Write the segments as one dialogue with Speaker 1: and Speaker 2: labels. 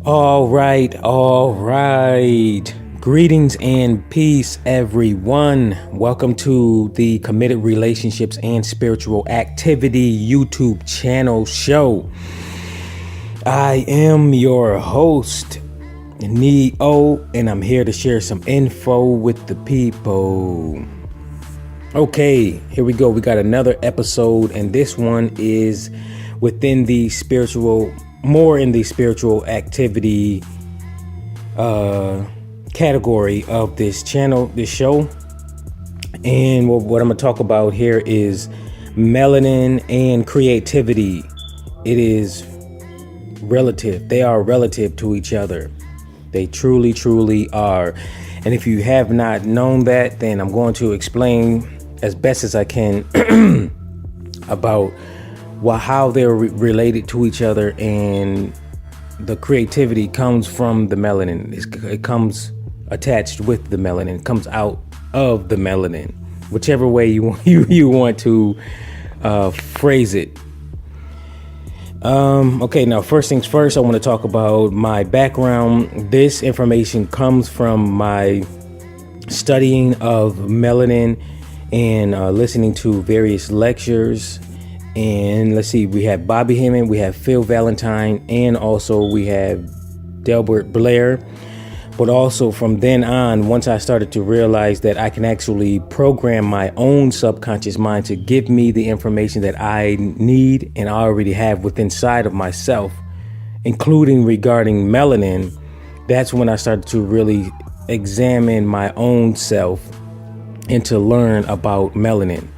Speaker 1: All right. Greetings and peace, everyone. Welcome to the Committed Relationships and Spiritual Activity YouTube channel show. I am your host, Neo, and I'm here to share some info with the people. Okay, here we go. We got another episode, and this one is within the more in the spiritual activity category of this channel, this show. And what I'm going to talk about here is melanin and creativity. It is relative. They are relative to each other. They truly, truly are. And if you have not known that, then I'm going to explain as best as I can about how they're related to each other, and the creativity comes from the melanin. It comes attached with the melanin. It comes out of the melanin, whichever way you want to phrase it. Okay, now first things first, I want to talk about my background. This information comes from my studying of melanin and listening to various lectures. And let's see, we have Bobby Hemming, we have Phil Valentine, and also we have Delbert Blair. But also from then on, once I started to realize that I can actually program my own subconscious mind to give me the information that I need and I already have within inside of myself, including regarding melanin, that's when I started to really examine my own self and to learn about melanin.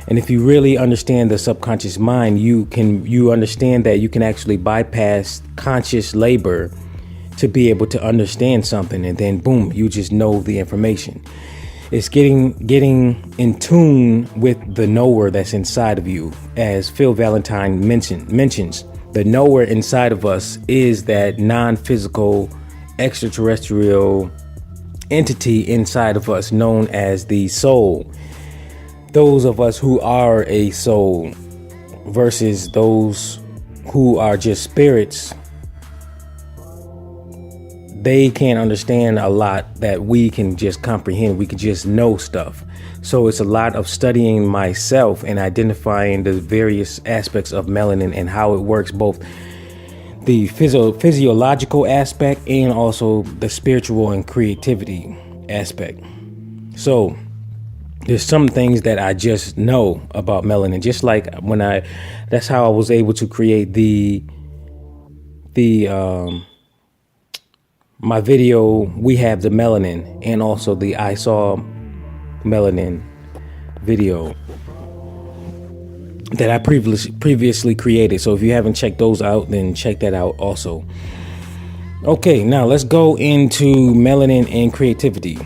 Speaker 1: And if you really understand the subconscious mind, you understand that you can actually bypass conscious labor to be able to understand something, and then boom, you just know the information. It's getting in tune with the knower that's inside of you. As Phil Valentine mentions, the knower inside of us is that non-physical extraterrestrial entity inside of us known as the soul. Those of us who are a soul versus those who are just spirits, they can't understand a lot that we can just comprehend. We can just know stuff. So it's a lot of studying myself and identifying the various aspects of melanin and how it works, both the physiological aspect and also the spiritual and creativity aspect. So there's some things that I just know about melanin, just like that's how I was able to create my video, We Have the Melanin, and also the I Saw Melanin video that I previously created. So if you haven't checked those out, then check that out also. Okay, now let's go into melanin and creativity.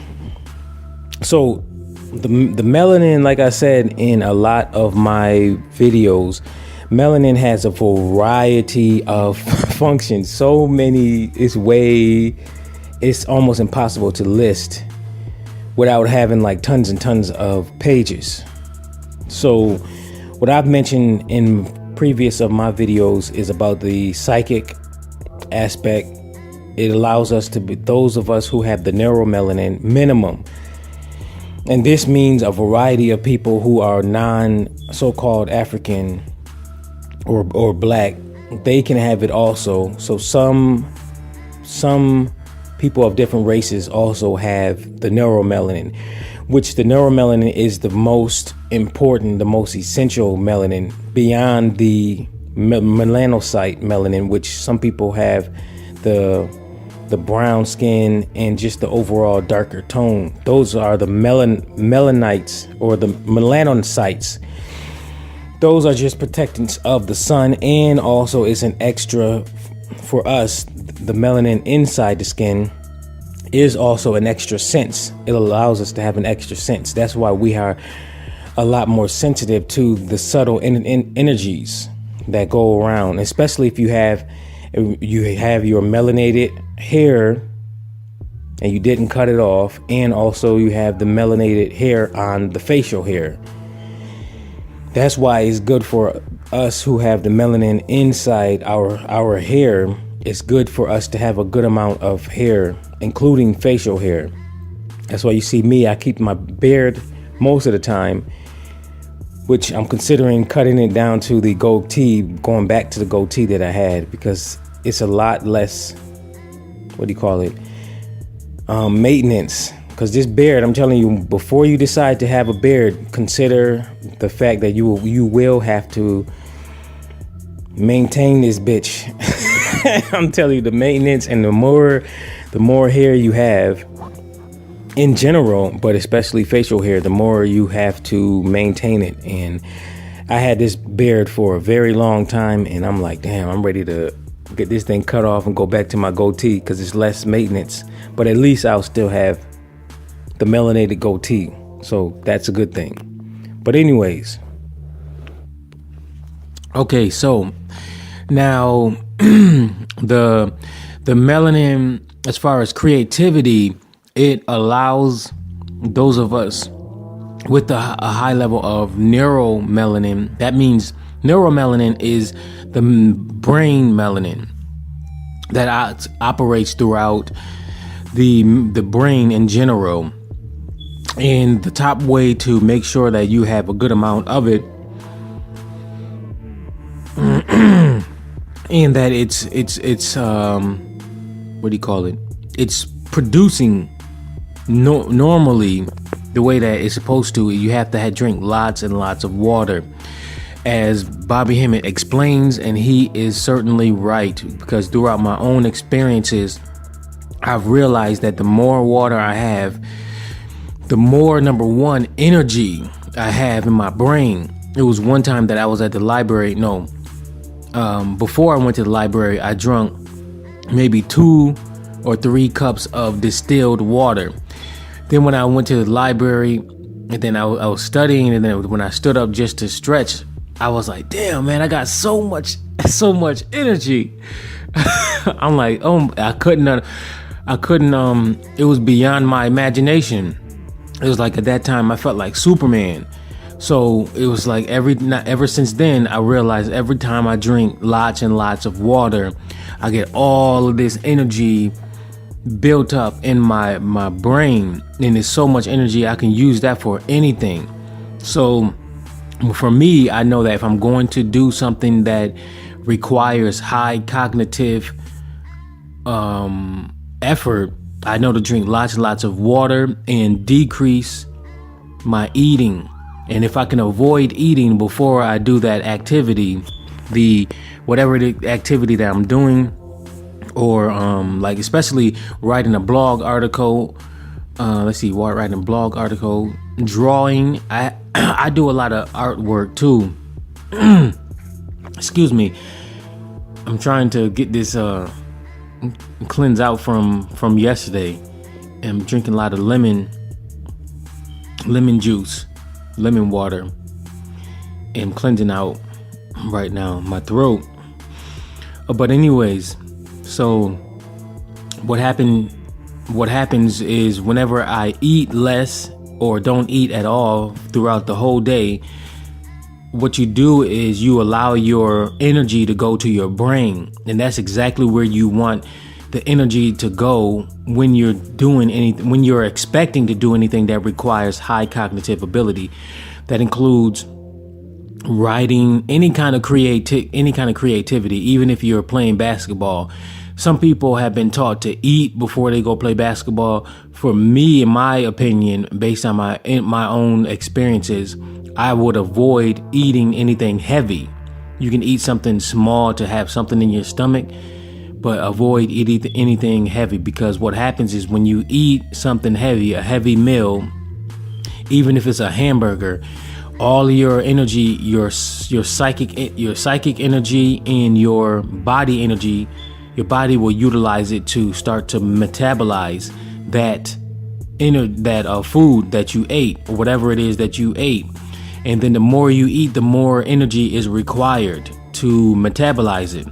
Speaker 1: So the melanin, like I said in a lot of my videos, melanin has a variety of functions. So many, it's almost impossible to list without having like tons and tons of pages. So what I've mentioned in previous of my videos is about the psychic aspect. It allows us to be those of us who have the neuromelanin minimum. And this means a variety of people who are so-called African or black, they can have it also. So some people of different races also have the neuromelanin, which the neuromelanin is the most important, the most essential melanin beyond the melanocyte melanin, which some people have the brown skin and just the overall darker tone. Those are the melanites or the melanocytes. Those are just protectants of the sun, and also is an extra for us. The melanin inside the skin is also an extra sense. It allows us to have an extra sense. That's why we are a lot more sensitive to the subtle energies that go around, especially if you have your melanated hair and you didn't cut it off, and also you have the melanated hair on the facial hair. That's why it's good for us who have the melanin inside our hair it's good for us to have a good amount of hair, including facial hair. That's why you see me, I keep my beard most of the time, which I'm considering cutting it down to the goatee, going back to the goatee that I had, because it's a lot less, maintenance. Because this beard, I'm telling you, before you decide to have a beard, consider the fact that you will have to maintain this bitch. I'm telling you, the maintenance, and the more hair you have in general, but especially facial hair, the more you have to maintain it. And I had this beard for a very long time, and I'm like, damn, I'm ready to get this thing cut off and go back to my goatee, because it's less maintenance, but at least I'll still have the melanated goatee, so that's a good thing. But anyways, okay, so now the melanin, as far as creativity, it allows those of us with a high level of neuromelanin. That means neuromelanin is the brain melanin that operates throughout the brain in general. And the top way to make sure that you have a good amount of it, and that it's it's producing normally the way that it's supposed to. You have to drink lots and lots of water, as Bobby Hemmett explains, and he is certainly right, because throughout my own experiences, I've realized that the more water I have, the more, number one, energy I have in my brain. It was one time that I was at the library. Before I went to the library, I drank maybe 2 or 3 cups of distilled water. Then when I went to the library, and then I was studying, and then when I stood up just to stretch, I was like, damn, man, I got so much energy. I'm like, oh, I couldn't, it was beyond my imagination. It was like, at that time, I felt like Superman. So it was like ever since then, I realized every time I drink lots and lots of water, I get all of this energy built up in my brain. And there's so much energy, I can use that for anything. So for me, I know that if I'm going to do something that requires high cognitive effort, I know to drink lots and lots of water and decrease my eating. And if I can avoid eating before I do that activity, whatever the activity that I'm doing, or like especially writing a blog article, writing a blog article, drawing. I do a lot of artwork too. Excuse me. I'm trying to get this cleanse out from yesterday. I'm drinking a lot of lemon juice, lemon water, and cleansing out right now my throat. But anyways, so what happens is whenever I eat less or don't eat at all throughout the whole day, what you do is you allow your energy to go to your brain. And that's exactly where you want the energy to go when you're doing anything, when you're expecting to do anything that requires high cognitive ability. That includes writing, any kind of creativity, even if you're playing basketball. Some people have been taught to eat before they go play basketball. For me, in my opinion, based on my own experiences, I would avoid eating anything heavy. You can eat something small to have something in your stomach, but avoid eating anything heavy, because what happens is when you eat something heavy, a heavy meal, even if it's a hamburger, all your energy, your psychic energy and your body energy, your body will utilize it to start to metabolize that food that you ate, or whatever it is that you ate. And then the more you eat, the more energy is required to metabolize it.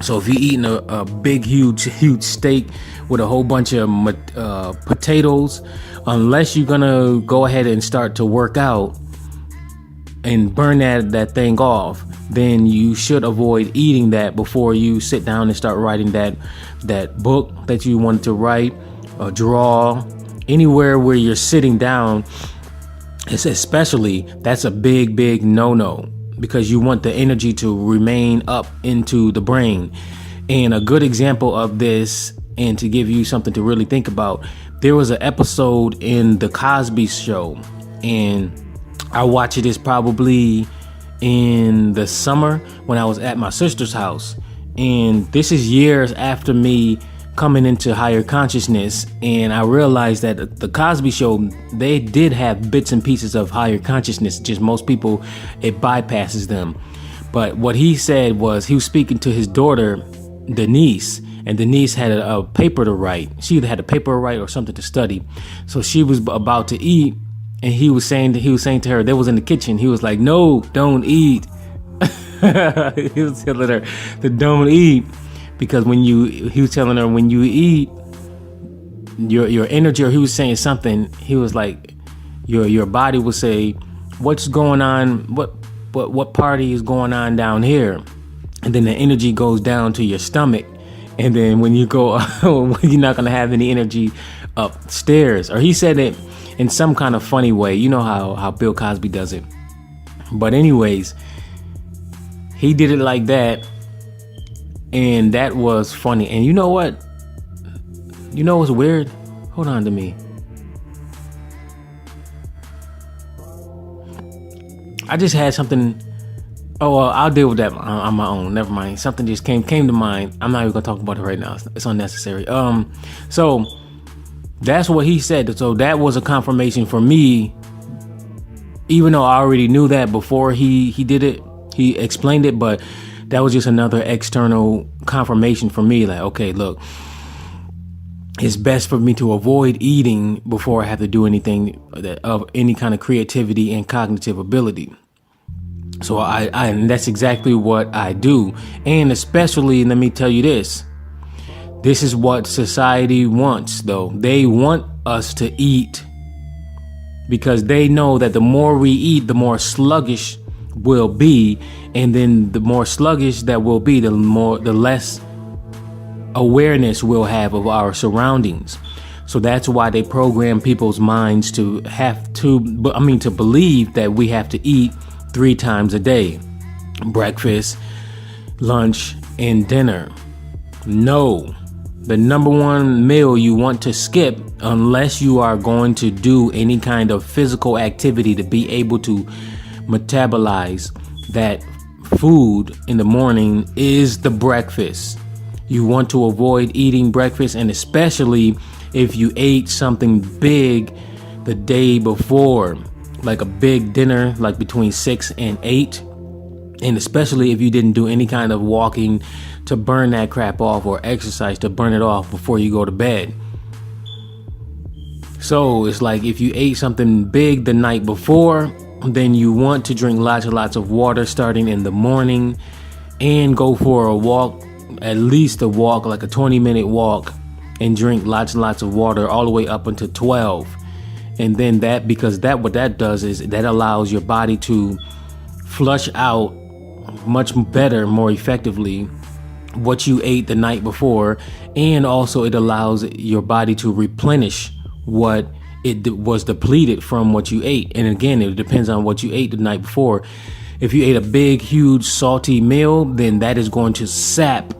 Speaker 1: So if you're eating a big, huge steak with a whole bunch of potatoes, unless you're gonna go ahead and start to work out, and burn that thing off, then you should avoid eating that before you sit down and start writing that book that you wanted to write or draw. Anywhere where you're sitting down, it's especially, that's a big no-no, because you want the energy to remain up into the brain. And a good example of this, and to give you something to really think about, there was an episode in the Cosby Show, and I watched this probably in the summer when I was at my sister's house. And this is years after me coming into higher consciousness, and I realized that the Cosby Show, they did have bits and pieces of higher consciousness, just most people, it bypasses them. But what he said was, he was speaking to his daughter Denise, and Denise had a paper to write. She either had a paper to write or something to study. So she was about to eat, and he was saying to her, they was in the kitchen, he was like, "No, don't eat." He was telling her to don't eat, because he was telling her, when you eat, your energy, or he was saying something, he was like, your body will say, "What's going on? What party is going on down here?" And then the energy goes down to your stomach. And then when you go, you're not going to have any energy upstairs. Or he said it in some kind of funny way. You know how Bill Cosby does it. But anyways, he did it like that. And that was funny. And you know what? You know what's weird? Hold on to me. I just had something. Oh, well, I'll deal with that on my own. Never mind. Something just came to mind. I'm not even gonna talk about it right now. It's unnecessary. So that's what he said. So that was a confirmation for me, even though I already knew that before he did it. He explained it, but that was just another external confirmation for me. Like, okay, look, it's best for me to avoid eating before I have to do anything of any kind of creativity and cognitive ability. So and that's exactly what I do. And especially, let me tell you this is what society wants, though. They want us to eat, because they know that the more we eat, the more sluggish we'll be. And then the more sluggish that we'll be, the less awareness we'll have of our surroundings. So that's why they program people's minds to believe that we have to eat 3 times a day: breakfast, lunch, and dinner. No, the number one meal you want to skip, unless you are going to do any kind of physical activity to be able to metabolize that food in the morning, is the breakfast. You want to avoid eating breakfast, and especially if you ate something big the day before, like a big dinner, like between 6 and 8. And especially if you didn't do any kind of walking to burn that crap off, or exercise to burn it off before you go to bed. So it's like, if you ate something big the night before, then you want to drink lots and lots of water starting in the morning, and go for a walk, at least a walk, like a 20-minute walk, and drink lots and lots of water all the way up until 12. And then what that does is that allows your body to flush out much better, more effectively, what you ate the night before. And also it allows your body to replenish what it was depleted from what you ate. And again, it depends on what you ate the night before. If you ate a big, huge, salty meal, then that is going to sap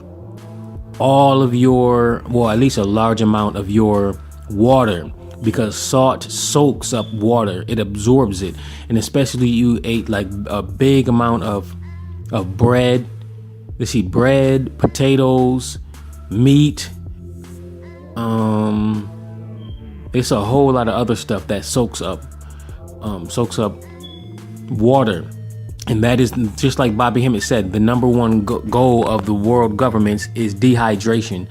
Speaker 1: all of at least a large amount of your water, because salt soaks up water. It absorbs it. And especially you ate like a big amount of bread. Let's see, bread, potatoes, meat. It's a whole lot of other stuff that soaks up water. And that is, just like Bobby Hemmett said, the number one goal of the world governments is dehydration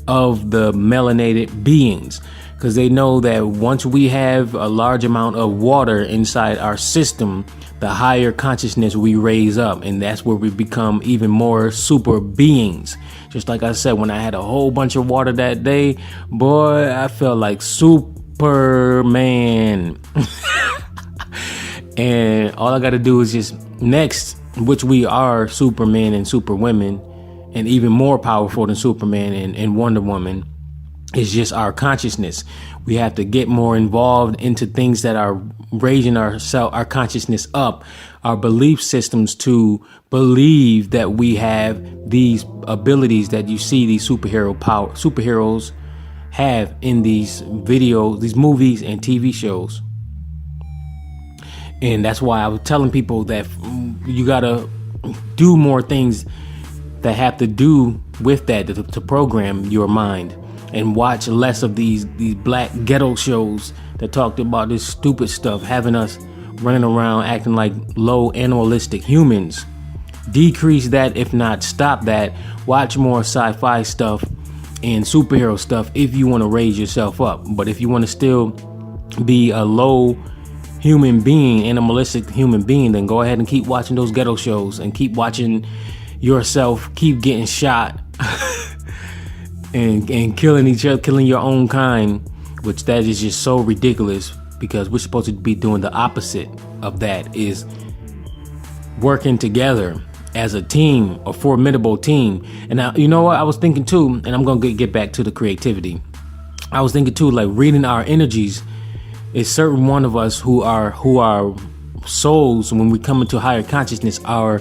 Speaker 1: of the melanated beings. Because they know that once we have a large amount of water inside our system, the higher consciousness we raise up. And that's where we become even more super beings. Just like I said, when I had a whole bunch of water that day, boy, I felt like Superman. And all I got to do is just next, which we are Superman and Superwomen, and even more powerful than Superman and Wonder Woman, is just our consciousness. We have to get more involved into things that are raising our consciousness up, our belief systems, to believe that we have these abilities that you see these superheroes have in these videos, these movies and TV shows. And that's why I was telling people that you gotta do more things that have to do with that to program your mind, and watch less of these black ghetto shows that talked about this stupid stuff, having us running around acting like low animalistic humans. Decrease that, if not stop that. Watch more sci-fi stuff and superhero stuff if you want to raise yourself up. But if you want to still be a low human being, animalistic human being, then go ahead and keep watching those ghetto shows and keep watching yourself keep getting shot and killing each other, killing your own kind, which that is just so ridiculous, because we're supposed to be doing the opposite of that, is working together as a team, a formidable team. And now, you know what I was thinking too, and I'm gonna get back to the creativity. I was thinking too, like reading our energies. Is certain one of us who are souls, when we come into higher consciousness, our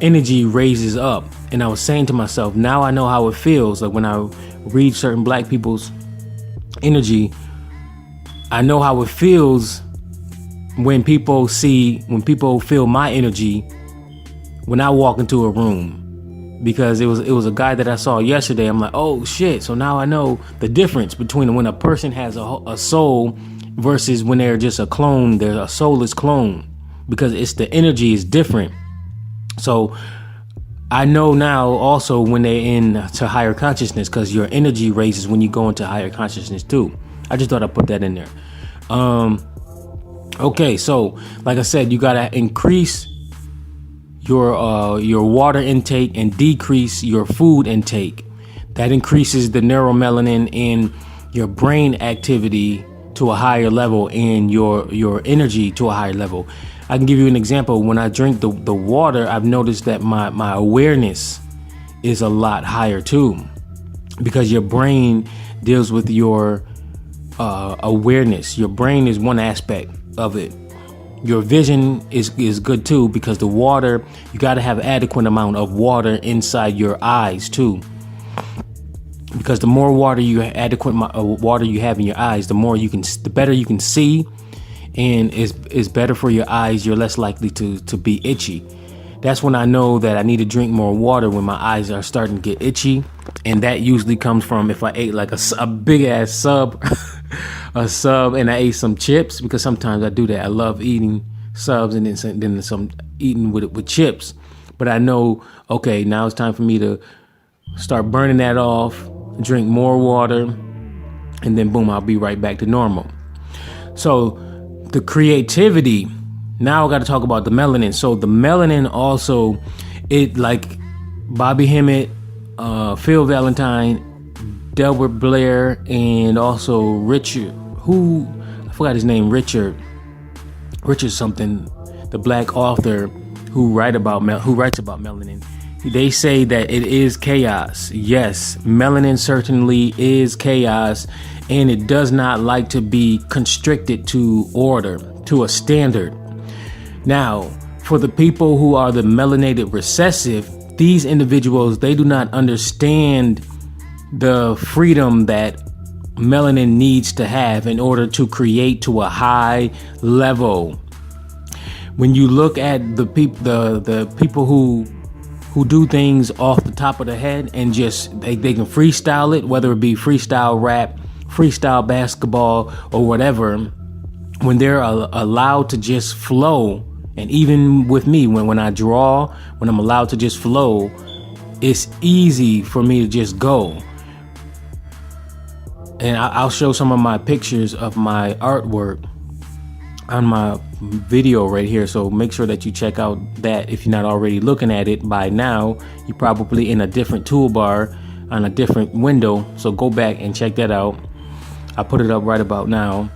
Speaker 1: energy raises up. And I was saying to myself, now I know how it feels. Like when I read certain black people's energy, I know how it feels when people feel my energy when I walk into a room. Because it was a guy that I saw yesterday. I'm like, oh shit. So now I know the difference between when a person has a soul versus when they're just a clone. They're a soulless clone, because it's the energy is different. So I know now also when they're into higher consciousness, because your energy raises when you go into higher consciousness too. I just thought I'd put that in there. Okay, so like I said, you gotta increase your water intake and decrease your food intake. That increases the neuromelanin in your brain activity to a higher level, and your energy to a higher level. I can give you an example. When I drink the water, I've noticed that my awareness is a lot higher too, because your brain deals with your awareness. Your brain is one aspect of it. Your vision is good too, because the water, you got to have adequate amount of water inside your eyes too. Because the more water water you have in your eyes, the better you can see, and is better for your eyes. You're less likely to be itchy. That's when I know that I need to drink more water, when my eyes are starting to get itchy. And that usually comes from if I ate like a big ass sub, and I ate some chips, because sometimes I do that. I love eating subs and then some eating with chips. But I know, okay, now it's time for me to start burning that off, drink more water, and then boom, I'll be right back to normal. So the creativity, now I got to talk about the melanin. So the melanin also, it like Bobby Hemmett, Phil Valentine, Delbert Blair, and also Richard, I forgot his name, Richard something, the black author who writes about melanin. They say that it is chaos. Yes, melanin certainly is chaos, and it does not like to be constricted to order, to a standard. Now, for the people who are the melanated recessive, these individuals, they do not understand the freedom that melanin needs to have in order to create to a high level. When you look at the people who do things off the top of the head and just they can freestyle it, whether it be freestyle rap, freestyle basketball, or whatever, when they're allowed to just flow. And even with me, when I draw, when I'm allowed to just flow, it's easy for me to just go. And I'll show some of my pictures of my artwork on my video right here. So make sure that you check out that if you're not already looking at it by now. You're probably in a different toolbar on a different window. So go back and check that out. I put it up right about now.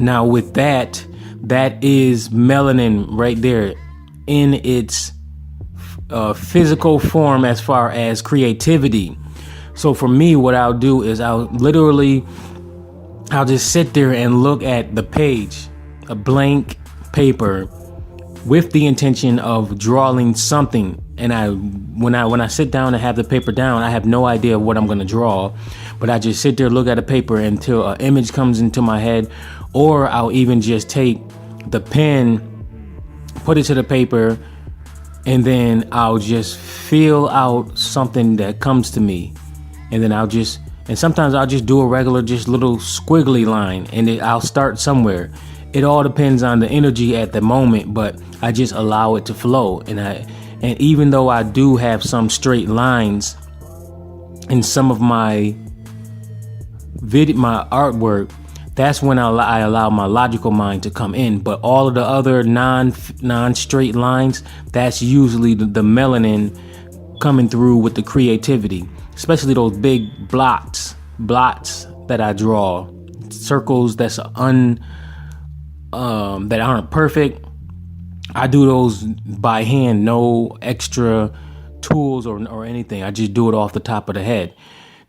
Speaker 1: Now with that, That is melanin right there in its physical form as far as creativity. So for me, what I'll do is I'll just sit there and look at the page, a blank paper, with the intention of drawing something. And when I sit down and have the paper down, I have no idea what I'm going to draw, but I just sit there, look at a paper until an image comes into my head, or I'll even just take the pen, put it to the paper, and then I'll just feel out something that comes to me. And then sometimes I'll just do a regular, just little squiggly line, and I'll start somewhere. It all depends on the energy at the moment, but I just allow it to flow. And even though I do have some straight lines in some of my artwork, that's when I allow my logical mind to come in. But all of the other non-straight lines, that's usually the melanin coming through with the creativity, especially those big blots that I draw, circles that aren't perfect. I do those by hand, no extra tools or anything. I just do it off the top of the head.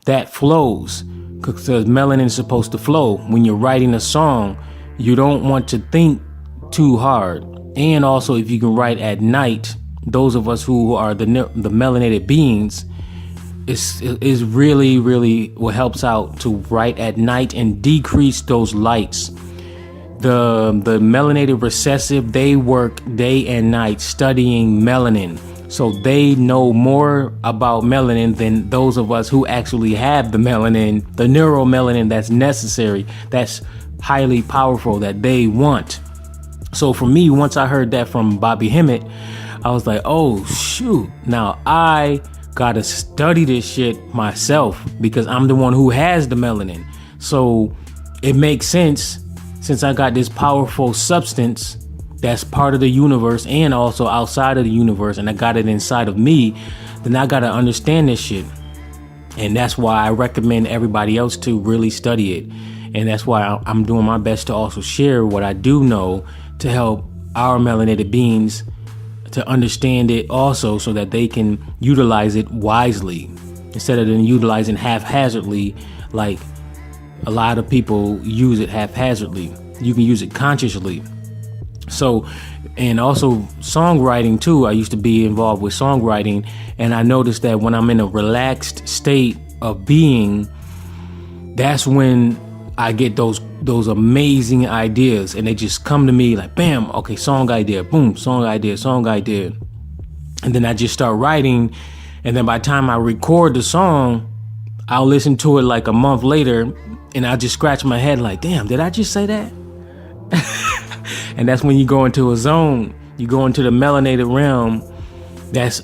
Speaker 1: That flows, because melanin is supposed to flow. When you're writing a song, you don't want to think too hard. And also, if you can write at night, those of us who are the melanated beings, is really, really what helps out to write at night and decrease those lights. The melanated recessive, they work day and night studying melanin. So they know more about melanin than those of us who actually have the melanin, the neuromelanin that's necessary, that's highly powerful, that they want. So for me, once I heard that from Bobby Hemmett, I was like, oh shoot, now I gotta study this shit myself, because I'm the one who has the melanin. So it makes sense, since I got this powerful substance that's part of the universe and also outside of the universe, and I got it inside of me, then I gotta understand this shit. And that's why I recommend everybody else to really study it. And that's why I'm doing my best to also share what I do know to help our melanated beings to understand it also, so that they can utilize it wisely instead of utilizing haphazardly, like a lot of people use it haphazardly. You can use it consciously. So, and also songwriting too. I used to be involved with songwriting, and I noticed that when I'm in a relaxed state of being, that's when I get those amazing ideas, and they just come to me like, bam, okay, song idea, boom, song idea. And then I just start writing, and then by the time I record the song, I'll listen to it like a month later, and I just scratch my head like, damn, did I just say that? And that's when you go into a zone, you go into the melanated realm that's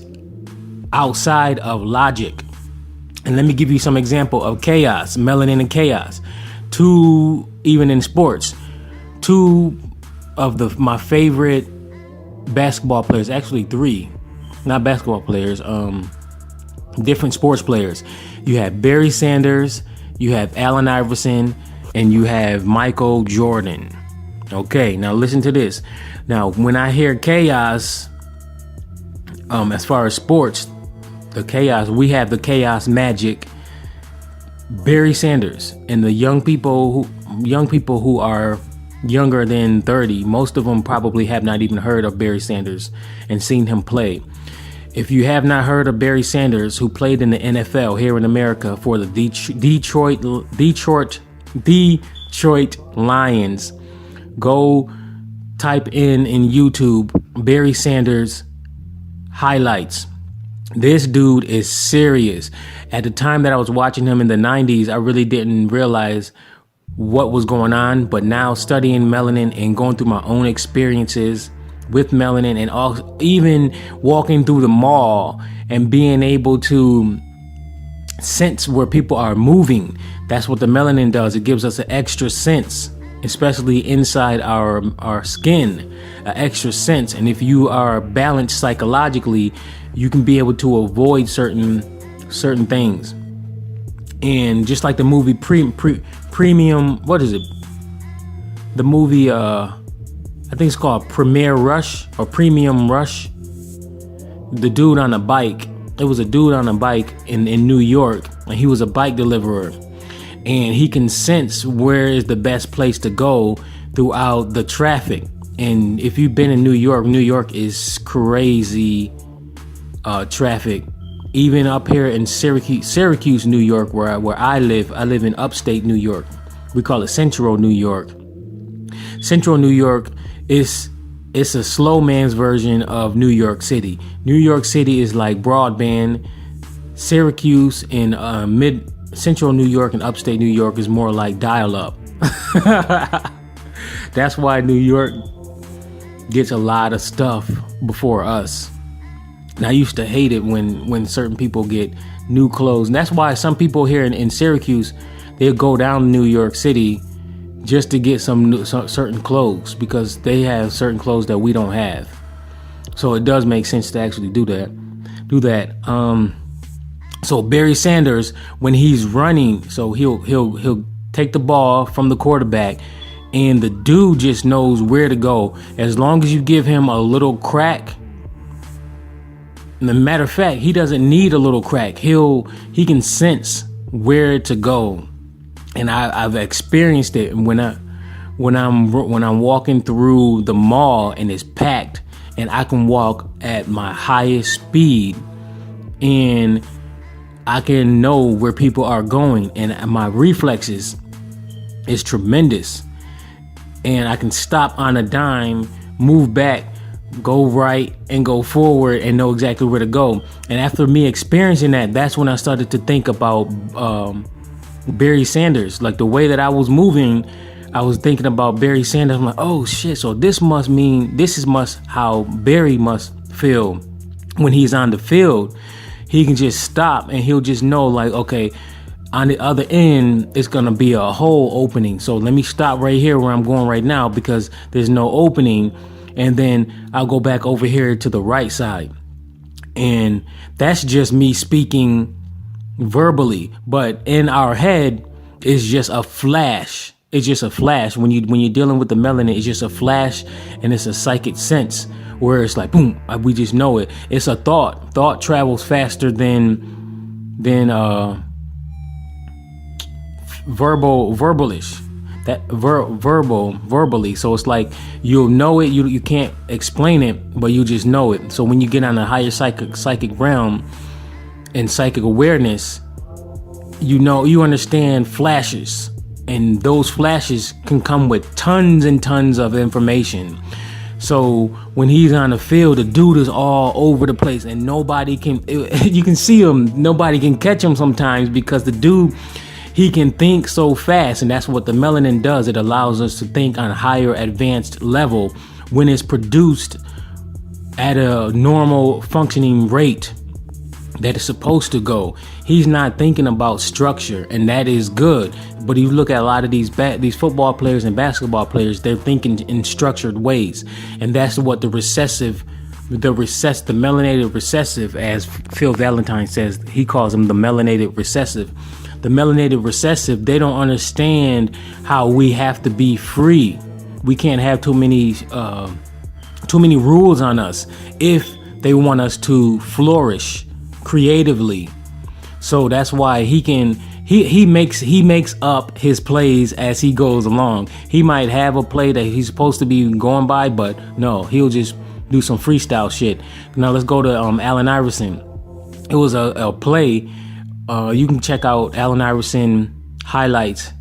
Speaker 1: outside of logic. And let me give you some example of chaos, melanin and chaos. Even in sports, two of my favorite basketball players, actually three, not basketball players, different sports players. You have Barry Sanders, you have Allen Iverson, and you have Michael Jordan. Okay, now listen to this. Now, when I hear chaos, as far as sports, the chaos, we have the chaos magic, Barry Sanders, and the young people who are younger than 30, most of them probably have not even heard of Barry Sanders and seen him play. If you have not heard of Barry Sanders, who played in the NFL here in America for the Detroit Lions, go type in YouTube Barry Sanders highlights. This dude is serious. At the time that I was watching him in the 90s, I really didn't realize what was going on. But now studying melanin and going through my own experiences with melanin, and even walking through the mall and being able to sense where people are moving. That's what the melanin does. It gives us an extra sense, especially inside our skin, an extra sense. And if you are balanced psychologically, you can be able to avoid certain things. And just like the movie Premium, what is it? The movie I think it's called Premier Rush or Premium Rush. The dude on a bike. It was a dude on a bike in New York, and he was a bike deliverer. And he can sense where is the best place to go throughout the traffic. And if you've been in New York is crazy traffic. Even up here in Syracuse, New York, where I live in upstate New York. We call it Central New York. Central New York it's a slow man's version of New York City. New York City is like broadband. Syracuse and Central New York and upstate New York is more like dial-up. That's why New York gets a lot of stuff before us. And I used to hate it when certain people get new clothes. And that's why some people here in Syracuse, they'll go down to New York City just to get some certain clothes, because they have certain clothes that we don't have. So it does make sense to actually do that. So Barry Sanders, when he's running, so he'll take the ball from the quarterback, and the dude just knows where to go. As long as you give him a little crack. And as a matter of fact, he doesn't need a little crack. He can sense where to go. And I've experienced it when I'm walking through the mall and it's packed, and I can walk at my highest speed, and I can know where people are going, and my reflexes is tremendous. And I can stop on a dime, move back, go right, and go forward, and know exactly where to go. And after me experiencing that, that's when I started to think about Barry Sanders. Like the way that I was moving, I was thinking about Barry Sanders. I'm like, oh shit, so this is how Barry must feel when he's on the field. He can just stop and he'll just know, like, okay, on the other end, it's going to be a whole opening. So let me stop right here where I'm going right now, because there's no opening. And then I'll go back over here to the right side. And that's just me speaking verbally. But in our head, it's just a flash. It's just a flash. When you're dealing with the melanin, it's just a flash, and it's a psychic sense where it's like, boom, we just know it. It's a thought. Thought travels faster than verbalish. That verbally. So it's like you'll know it. You can't explain it, but you just know it. So when you get on a higher psychic realm and psychic awareness, you understand flashes, and those flashes can come with tons and tons of information. So when he's on the field, the dude is all over the place, and nobody can. You can see him. Nobody can catch him sometimes, because the dude, he can think so fast, and that's what the melanin does. It allows us to think on a higher advanced level when it's produced at a normal functioning rate that it's supposed to go. He's not thinking about structure, and that is good. But you look at a lot of these football players and basketball players, they're thinking in structured ways, and that's what the melanated recessive, as Phil Valentine says, he calls them the melanated recessive. The melanated recessive, they don't understand how we have to be free. We can't have too many rules on us if they want us to flourish creatively. So that's why he makes up his plays as he goes along. He might have a play that he's supposed to be going by, but no, he'll just do some freestyle shit. Now let's go to Allen Iverson. It was a play. You can check out Allen Iverson highlights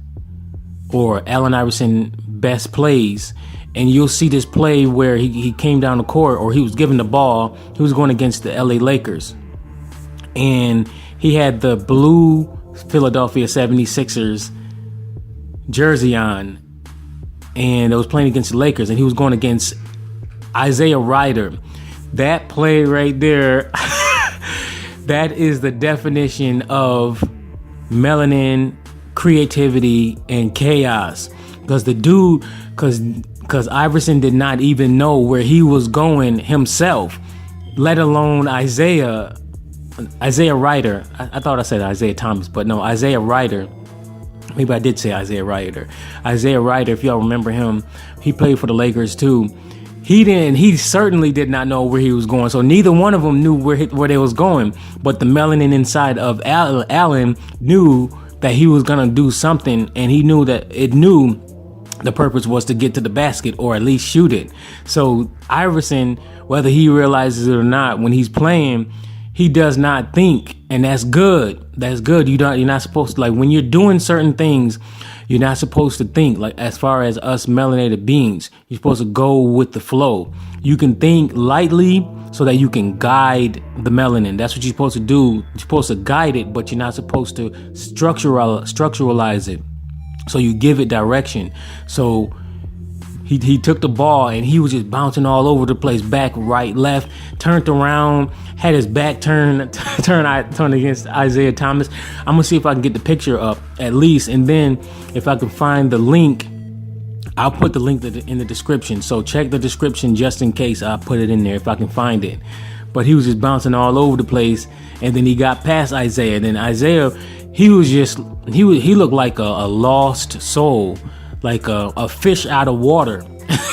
Speaker 1: or Allen Iverson best plays, and you'll see this play where he came down the court, or he was given the ball. He was going against the LA Lakers, and he had the blue Philadelphia 76ers jersey on, and it was playing against the Lakers, and he was going against Isaiah Ryder. That play right there, that is the definition of melanin, creativity, and chaos. Because the dude, because Iverson did not even know where he was going himself, let alone Isaiah Ryder. I thought I said Isaiah Thomas, but no, Isaiah Ryder. Maybe I did say Isaiah Ryder. Isaiah Ryder, if y'all remember him, he played for the Lakers too. He certainly did not know where he was going. So neither one of them knew where they was going. But the melanin inside of Allen knew that he was going to do something, and he knew that it knew the purpose was to get to the basket or at least shoot it. So Iverson, whether he realizes it or not, when he's playing, he does not think, and that's good. That's good. You're not supposed to, like, when you're doing certain things, you're not supposed to think. Like, as far as us melanated beings, you're supposed to go with the flow. You can think lightly so that you can guide the melanin. That's what you're supposed to do. You're supposed to guide it, but you're not supposed to structuralize it. So you give it direction. So he took the ball and he was just bouncing all over the place, back, right, left, turned around, had his back turned against Isaiah Thomas. I'm gonna see if I can get the picture up at least, and then if I can find the link, I'll put the link in the description. So check the description just in case I put it in there if I can find it. But he was just bouncing all over the place, and then he got past Isaiah. And then Isaiah, he looked like a lost soul, like a fish out of water.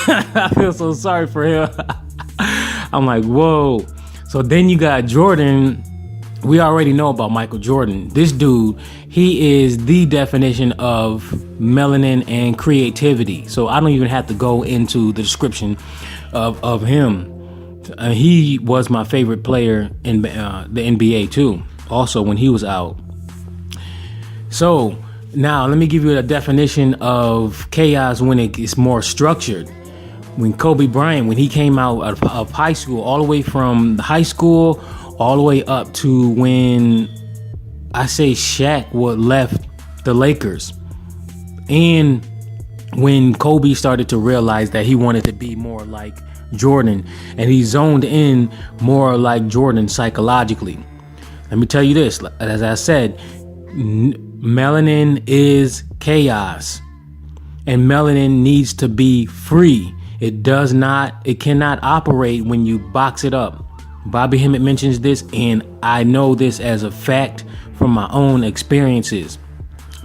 Speaker 1: I feel so sorry for him. I'm like, whoa. So then you got Jordan. We already know about Michael Jordan. This dude, he is the definition of melanin and creativity. So I don't even have to go into the description of him. He was my favorite player in the NBA too, also when he was out. So now let me give you a definition of chaos when it is more structured. When Kobe Bryant, when he came out of high school, all the way from high school, all the way up to when I say Shaq left the Lakers, and when Kobe started to realize that he wanted to be more like Jordan, and he zoned in more like Jordan psychologically. Let me tell you this, as I said, melanin is chaos, and melanin needs to be free. It cannot operate when you box it up. Bobby Hemmett mentions this, and I know this as a fact from my own experiences.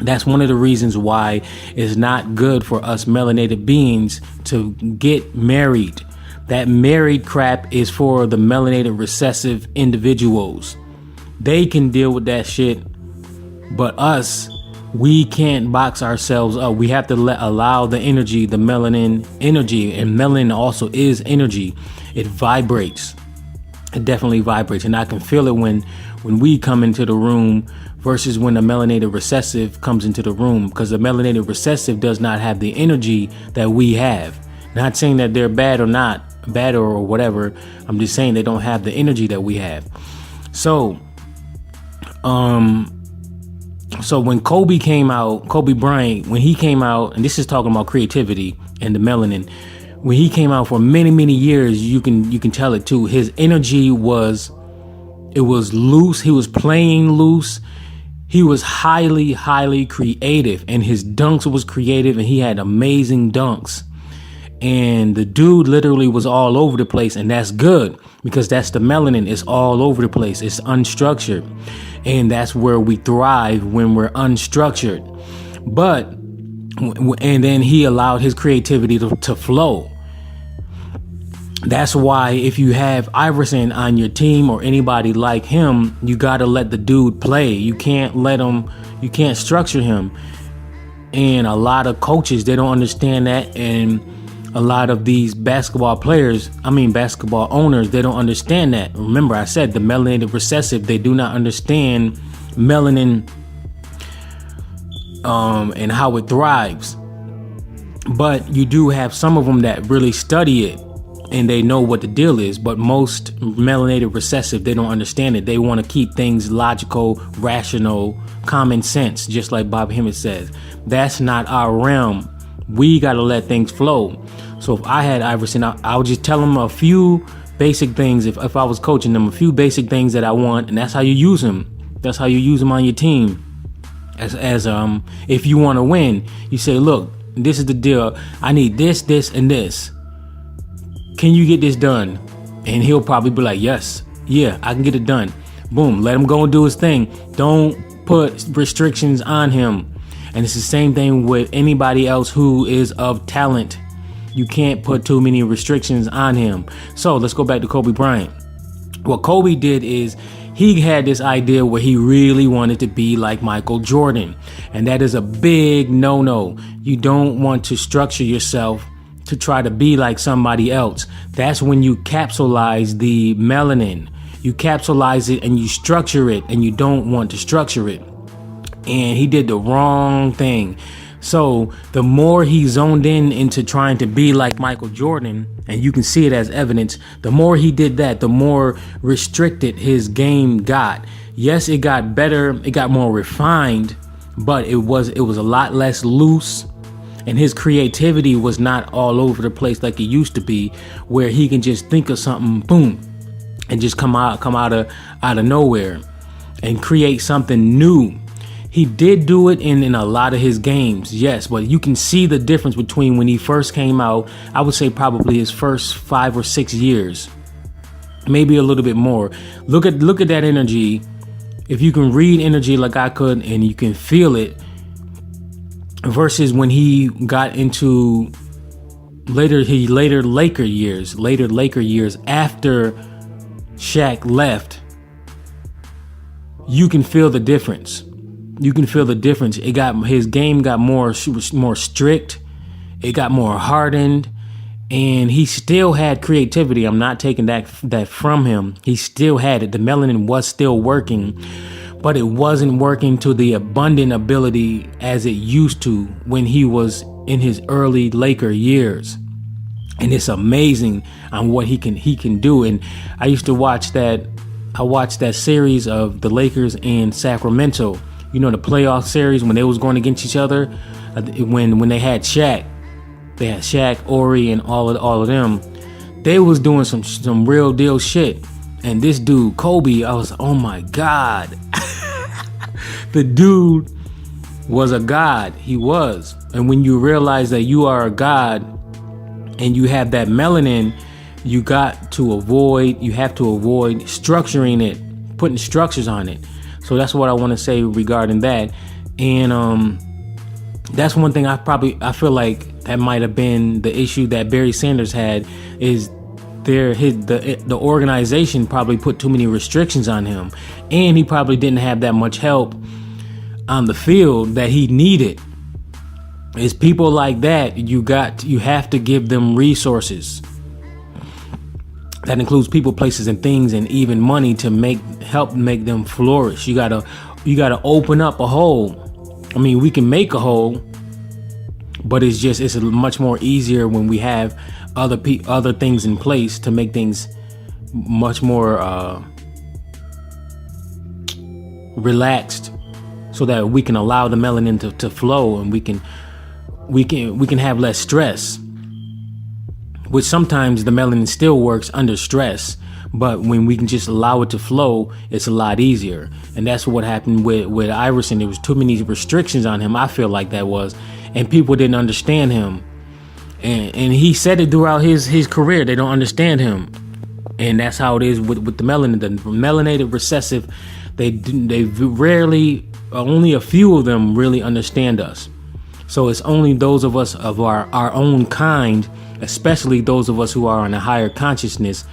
Speaker 1: That's one of the reasons why it's not good for us melanated beings to get married. That married crap is for the melanated recessive individuals. They can deal with that shit, but us, we can't box ourselves up. We have to allow the energy, the melanin energy, and melanin also is energy. It vibrates. It definitely vibrates, and I can feel it when we come into the room versus when the melanated recessive comes into the room, because the melanated recessive does not have the energy that we have. Not saying that they're bad or whatever. I'm just saying they don't have the energy that we have. So when Kobe Bryant, when he came out, and this is talking about creativity and the melanin, when he came out for many, many years, you can tell it too. His energy was loose. He was playing loose. He was highly, highly creative, and his dunks was creative, and he had amazing dunks. And the dude literally was all over the place, and that's good, because that's the melanin. It's all over the place. It's unstructured, and that's where we thrive, when we're unstructured. And then he allowed his creativity to flow. That's why if you have Iverson on your team or anybody like him, you got to let the dude play. You can't structure him. And a lot of coaches, they don't understand that. And a lot of these basketball owners, they don't understand that. Remember, I said the melanated recessive, they do not understand melanin and how it thrives. But you do have some of them that really study it, and they know what the deal is. But most melanated recessive, they don't understand it. They want to keep things logical, rational, common sense, just like Bob Hemmett says. That's not our realm. We got to let things flow. So if I had Iverson, I would just tell him a few basic things. If I was coaching them, a few basic things that I want, and that's how you use him. That's how you use him on your team. As if you want to win, you say, look, this is the deal. I need this, this, and this. Can you get this done? And he'll probably be like, yes, yeah, I can get it done. Boom, let him go and do his thing. Don't put restrictions on him. And it's the same thing with anybody else who is of talent. You can't put too many restrictions on him. So let's go back to Kobe Bryant. What Kobe did is he had this idea where he really wanted to be like Michael Jordan. And that is a big no-no. You don't want to structure yourself to try to be like somebody else. That's when you capsulize the melanin. You capsulize it and you structure it, and you don't want to structure it. And he did the wrong thing. So the more he zoned in into trying to be like Michael Jordan, and you can see it as evidence, the more he did that, the more restricted his game got. Yes, it got better, it got more refined, but it was a lot less loose, and his creativity was not all over the place like it used to be, where he can just think of something, boom, and just come out of nowhere and create something new. He did do it in a lot of his games, yes, but you can see the difference between when he first came out. I would say probably his first 5 or 6 years, maybe a little bit more. Look at that energy. If you can read energy like I could and you can feel it, versus when he got into later Laker years after Shaq left, you can feel the difference. His game got more strict. It got more hardened, and he still had creativity. I'm not taking that from him. He still had it. The melanin was still working, but it wasn't working to the abundant ability as it used to when he was in his early Laker years. And it's amazing on what he can do. And I used to watch that. I watched that series of the Lakers and Sacramento. You know, the playoff series when they was going against each other, when they had Shaq, Ori, and all of them. They was doing some real deal shit. And this dude, Kobe, I was, oh my God. The dude was a god. He was. And when you realize that you are a god and you have that melanin, you have to avoid structuring it, putting structures on it. So that's what I want to say regarding that. And that's one thing I feel like that might have been the issue that Barry Sanders had, is the organization probably put too many restrictions on him, and he probably didn't have that much help on the field that he needed. It's people like that you have to give them resources. That includes people, places, and things, and even money to help make them flourish. You gotta open up a hole. I mean, we can make a hole, but it's much more easier when we have other things in place to make things much more relaxed, so that we can allow the melanin to flow, and we can have less stress. Which sometimes the melanin still works under stress, but when we can just allow it to flow, it's a lot easier. And that's what happened with Iverson. There was too many restrictions on him. I feel like that was, and people didn't understand him. And he said it throughout his career. They don't understand him, and that's how it is with the melanin. The melanated recessive, they rarely, only a few of them really understand us. So it's only those of us of our own kind, especially those of us who are on a higher consciousness,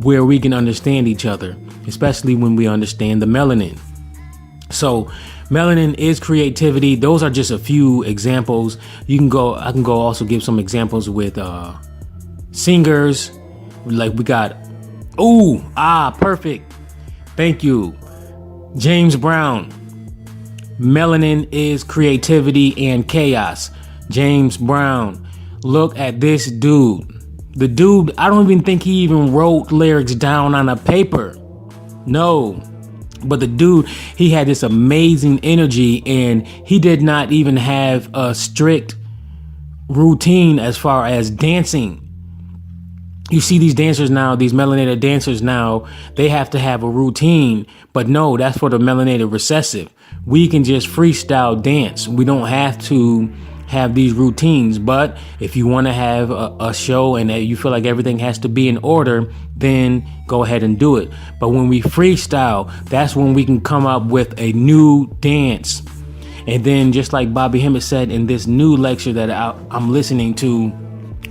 Speaker 1: where we can understand each other, especially when we understand the melanin. So melanin is creativity. Those are just a few examples. I can go also give some examples with singers. Like we got, perfect. Thank you. James Brown. Melanin is creativity and chaos. James Brown. Look at this dude. The dude, I don't even think he even wrote lyrics down on a paper. No. But the dude, he had this amazing energy, and he did not even have a strict routine as far as dancing. You see these dancers now, these melanated dancers now, they have to have a routine. But no, that's for the melanated recessive. We can just freestyle dance. We don't have to have these routines. But if you want to have a show and you feel like everything has to be in order, then go ahead and do it. But when we freestyle, that's when we can come up with a new dance. And then just like Bobby Hemmett said in this new lecture that I'm listening to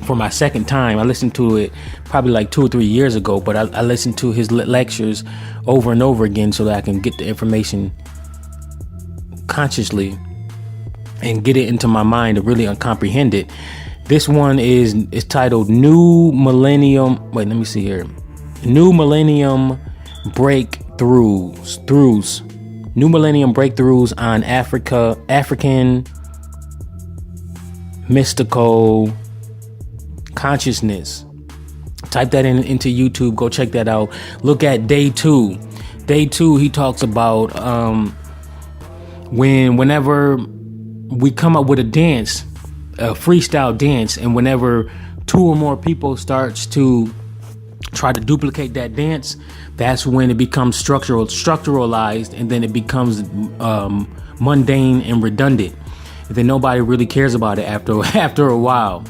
Speaker 1: for my second time, I listened to it probably like 2 or 3 years ago, but I listened to his lectures over and over again so that I can get the information consciously and get it into my mind to really comprehend it. This one is titled New Millennium. Wait, let me see here. New Millennium Breakthroughs. New Millennium Breakthroughs on African mystical consciousness. Type that into YouTube. Go check that out. Look at day 2. Day 2, he talks about whenever we come up with a dance, a freestyle dance, and whenever 2 or more people starts to try to duplicate that dance, that's when it becomes structuralized, and then it becomes mundane and redundant. And then nobody really cares about it after a while.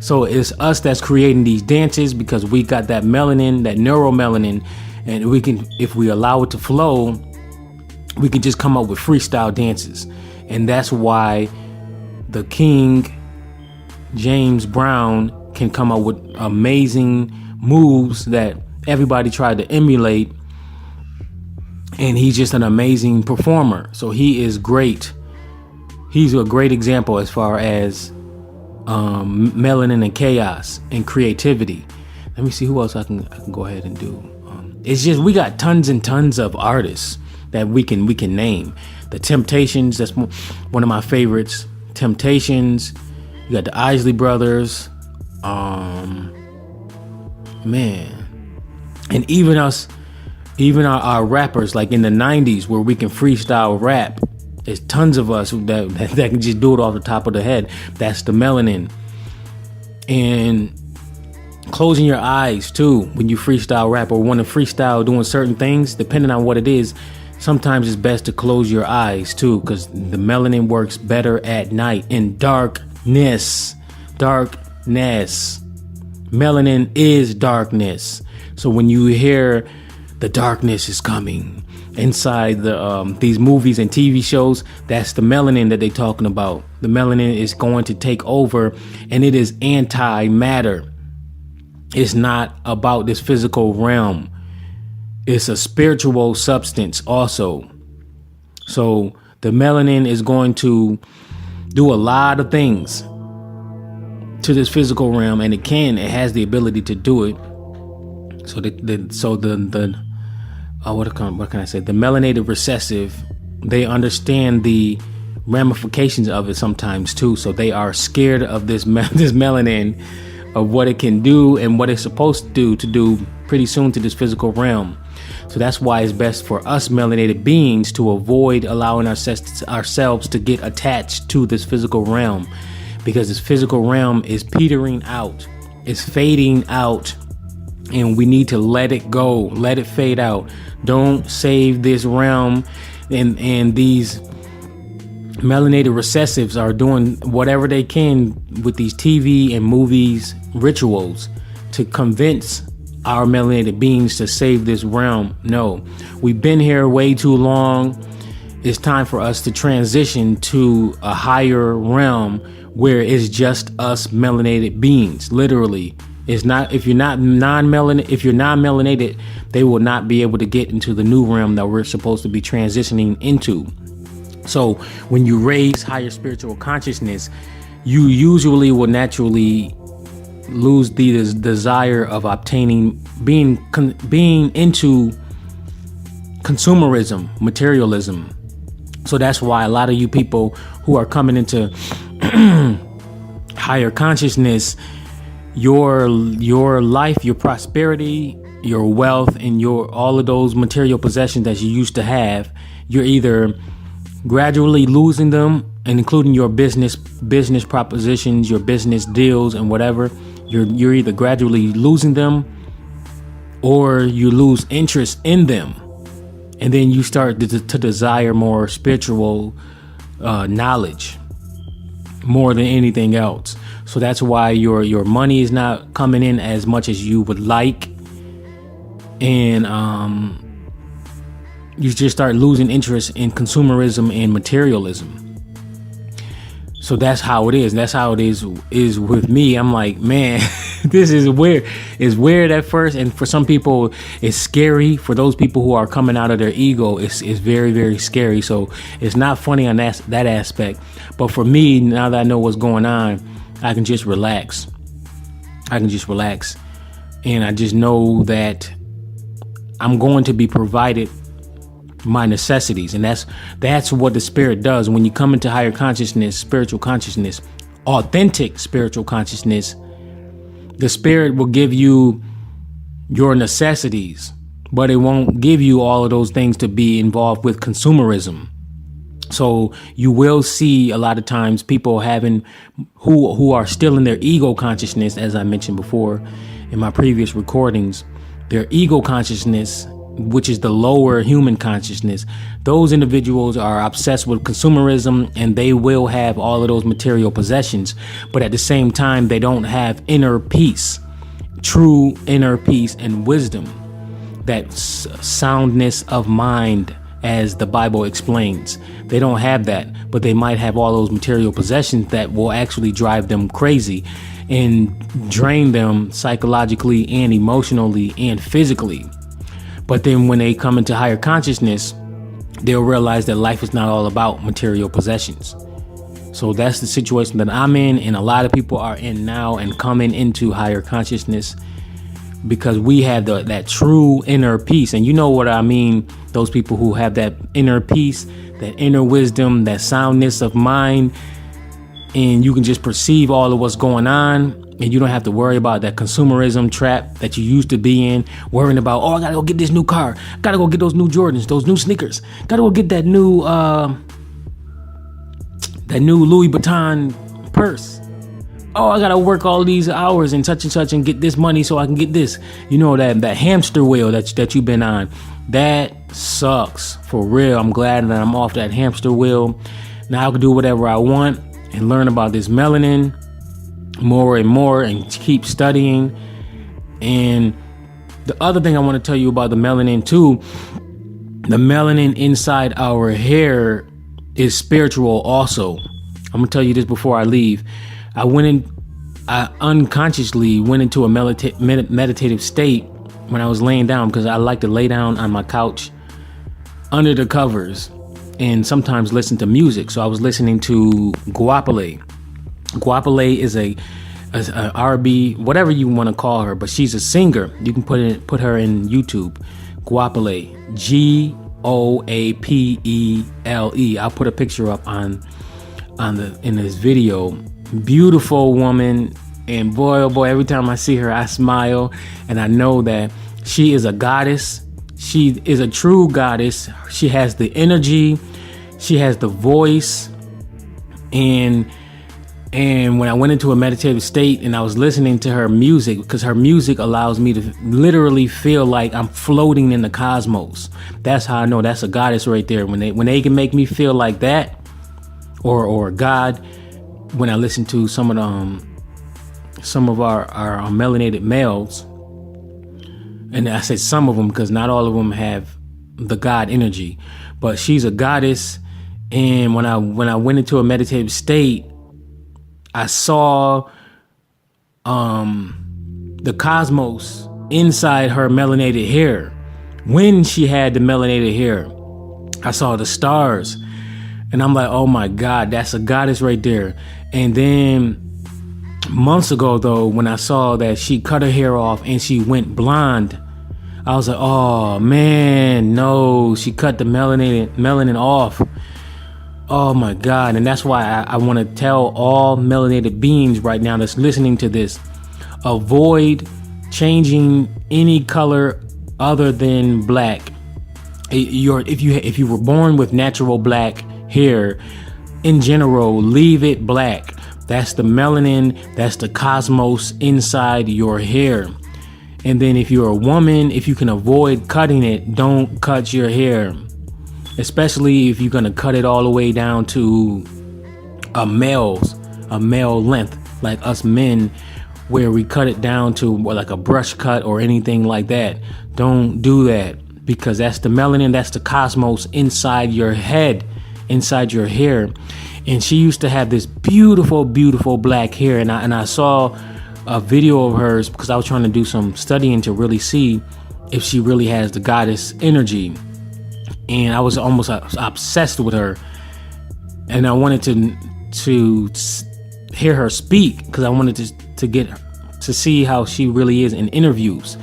Speaker 1: So it's us that's creating these dances because we got that melanin, that neuromelanin, and we can, if we allow it to flow, we can just come up with freestyle dances. And that's why the King James Brown can come up with amazing moves that everybody tried to emulate, and he's just an amazing performer. So he is great. He's a great example as far as melanin and chaos and creativity. Let me see who else I can go ahead and do. It's just, we got tons and tons of artists that we can name. The Temptations, that's one of my favorites. Temptations. You got the Isley Brothers. Man. And even our rappers, like in the 90s, where we can freestyle rap. There's tons of us that can just do it off the top of the head. That's the melanin. And closing your eyes too when you freestyle rap or want to freestyle doing certain things, depending on what it is. Sometimes it's best to close your eyes too, because the melanin works better at night in darkness. Melanin is darkness. So when you hear the darkness is coming inside these movies and TV shows, that's the melanin that they're talking about. The melanin is going to take over, and it is anti-matter. It's not about this physical realm. It's a spiritual substance also. So the melanin is going to do a lot of things to this physical realm, and it has the ability to do it. So what can I say? The melanated recessive, they understand the ramifications of it sometimes too. So they are scared of this melanin, of what it can do and what it's supposed to do pretty soon to this physical realm. So that's why it's best for us melanated beings to avoid allowing ourselves to get attached to this physical realm, because this physical realm is petering out, it's fading out. And we need to let it go, let it fade out. Don't save this realm. And these melanated recessives are doing whatever they can with these TV and movies rituals to convince our melanated beings to save this realm. No, we've been here way too long. It's time for us to transition to a higher realm where it's just us melanated beings, literally. It's not, if you're non-melanated, they will not be able to get into the new realm that we're supposed to be transitioning into. So when you raise higher spiritual consciousness, you usually will naturally lose the desire of being into consumerism, materialism. So that's why a lot of you people who are coming into higher consciousness, your life, your prosperity, your wealth, and all of those material possessions that you used to have, you're either gradually losing them, and including your business propositions, your business deals, and whatever. You're either gradually losing them, or you lose interest in them, and then you start to desire more spiritual knowledge more than anything else. So that's why your money is not coming in as much as you would like, and you just start losing interest in consumerism and materialism. So that's how it is. And that's how it is with me. I'm like, man, this is weird. It's weird at first. And for some people, it's scary. For those people who are coming out of their ego, it's very, very scary. So it's not funny on that aspect. But for me, now that I know what's going on, I can just relax. And I just know that I'm going to be provided my necessities. And that's what the spirit does. When you come into higher consciousness, spiritual consciousness, authentic spiritual consciousness, the spirit will give you your necessities, but it won't give you all of those things to be involved with consumerism. So you will see a lot of times people who are still in their ego consciousness, as I mentioned before in my previous recordings, their ego consciousness, which is the lower human consciousness. Those individuals are obsessed with consumerism, and they will have all of those material possessions. But at the same time, they don't have inner peace, true inner peace and wisdom, that soundness of mind, as the Bible explains. They don't have that, but they might have all those material possessions that will actually drive them crazy and drain them psychologically and emotionally and physically. But then when they come into higher consciousness, they'll realize that life is not all about material possessions. So that's the situation that I'm in, and a lot of people are in now and coming into higher consciousness, because we have that true inner peace. And you know what I mean, those people who have that inner peace, that inner wisdom, that soundness of mind, and you can just perceive all of what's going on. And you don't have to worry about that consumerism trap that you used to be in, worrying about, oh, I gotta go get this new car, gotta go get those new Jordans, those new sneakers, gotta go get that new Louis Vuitton purse. Oh, I gotta work all these hours and such and get this money so I can get this. You know, that hamster wheel that you've been on, that sucks for real. I'm glad that I'm off that hamster wheel. Now I can do whatever I want and learn about this melanin more and more and keep studying. And the other thing I want to tell you about the melanin too, the melanin inside our hair is spiritual also. I'm gonna tell you this before I leave. I unconsciously went into a meditative state when I was laying down, because I like to lay down on my couch under the covers and sometimes listen to music. So I was listening to C.R.A. C.R.A. is a R&B, whatever you want to call her, but she's a singer. You can put her in YouTube. C.R.A. G-O-A-P-E-L-E. I'll put a picture up in this video. Beautiful woman, and boy, oh boy, every time I see her, I smile, and I know that she is a goddess. She is a true goddess. She has the energy, she has the voice, and when I went into a meditative state and I was listening to her music, because her music allows me to literally feel like I'm floating in the cosmos. That's how I know that's a goddess right there. When they can make me feel like that, or God, when I listen to some of our melanated males, and I said some of them because not all of them have the God energy, but she's a goddess. And when I went into a meditative state, I saw the cosmos inside her melanated hair. When she had the melanated hair, I saw the stars, and I'm like, oh my God, that's a goddess right there. And then months ago, though, when I saw that she cut her hair off and she went blonde, I was like, oh man, no, she cut the melanin off. Oh my God. And that's why I want to tell all melanated beings right now that's listening to this, avoid changing any color other than black. If you were born with natural black hair, in general, leave it black. That's the melanin, that's the cosmos inside your hair. And then if you're a woman, if you can avoid cutting it, don't cut your hair. Especially if you're going to cut it all the way down to a male length, like us men, where we cut it down to like a brush cut or anything like that. Don't do that, because that's the melanin, that's the cosmos inside your head. inside your hair. And she used to have this beautiful, beautiful black hair. And I saw a video of hers because I was trying to do some studying to really see if she really has the goddess energy. And I was almost obsessed with her. And I wanted to hear her speak because I wanted to get to see how she really is in interviews.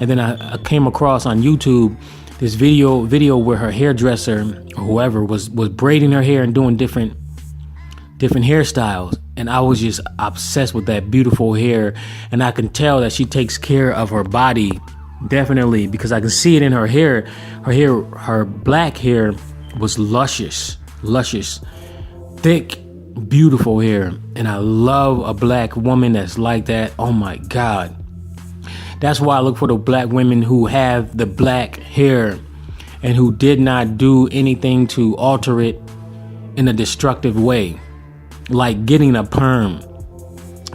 Speaker 1: And then I came across on YouTube this video where her hairdresser or whoever was braiding her hair and doing different hairstyles. And I was just obsessed with that beautiful hair. And I can tell that she takes care of her body, definitely, because I can see it in her hair. Her black hair was luscious, thick, beautiful hair. And I love a black woman that's like that. Oh my God. That's why I look for the black women who have the black hair and who did not do anything to alter it in a destructive way. Like getting a perm.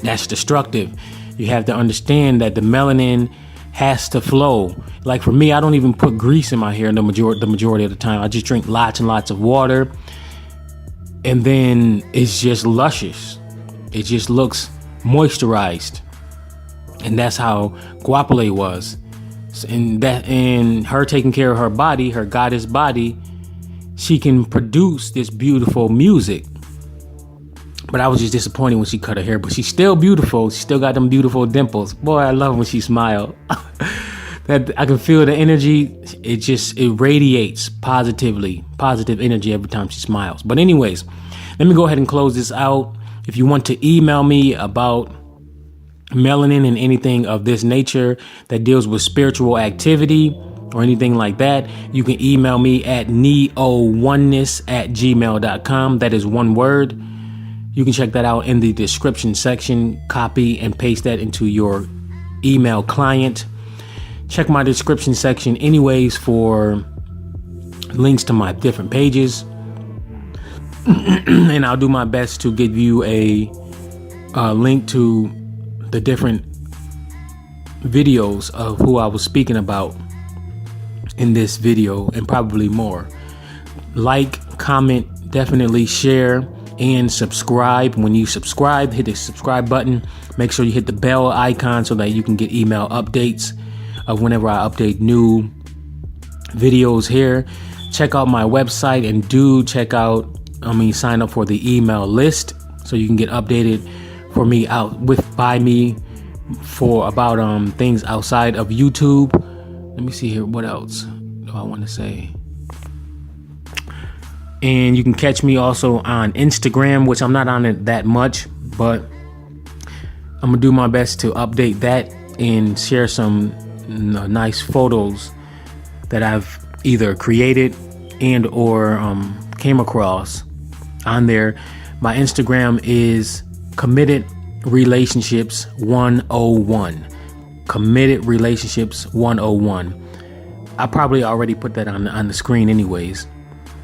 Speaker 1: That's destructive. You have to understand that the melanin has to flow. Like for me, I don't even put grease in my hair the majority of the time. I just drink lots and lots of water. And then it's just luscious. It just looks moisturized. And that's how Askuwheteau was. And her taking care of her body, her goddess body, she can produce this beautiful music. But I was just disappointed when she cut her hair. But she's still beautiful. She still got them beautiful dimples. Boy, I love when she smiles. That I can feel the energy. It radiates positive energy every time she smiles. But anyways, let me go ahead and close this out. If you want to email me about melanin and anything of this nature that deals with spiritual activity or anything like that, you can email me at neooneness@gmail.com. That is one word. You can check that out in the description section. Copy and paste that into your email client. Check my description section anyways for links to my different pages. And I'll do my best to give you a link to the different videos of who I was speaking about in this video and probably more. Like, comment, definitely share, and subscribe. When you subscribe, hit the subscribe button. Make sure you hit the bell icon so that you can get email updates of whenever I update new videos here. Check out my website and sign up for the email list so you can get updated by me for about things outside of YouTube. Let me see here. What else do I want to say? And you can catch me also on Instagram, which I'm not on it that much, but I'm gonna do my best to update that and share some nice photos that I've either created and or came across on there. My Instagram is Committed Relationships 101. Committed Relationships 101. I probably already put that on the screen anyways,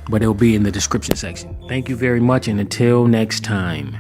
Speaker 1: but it'll be in the description section. Thank you very much, and until next time.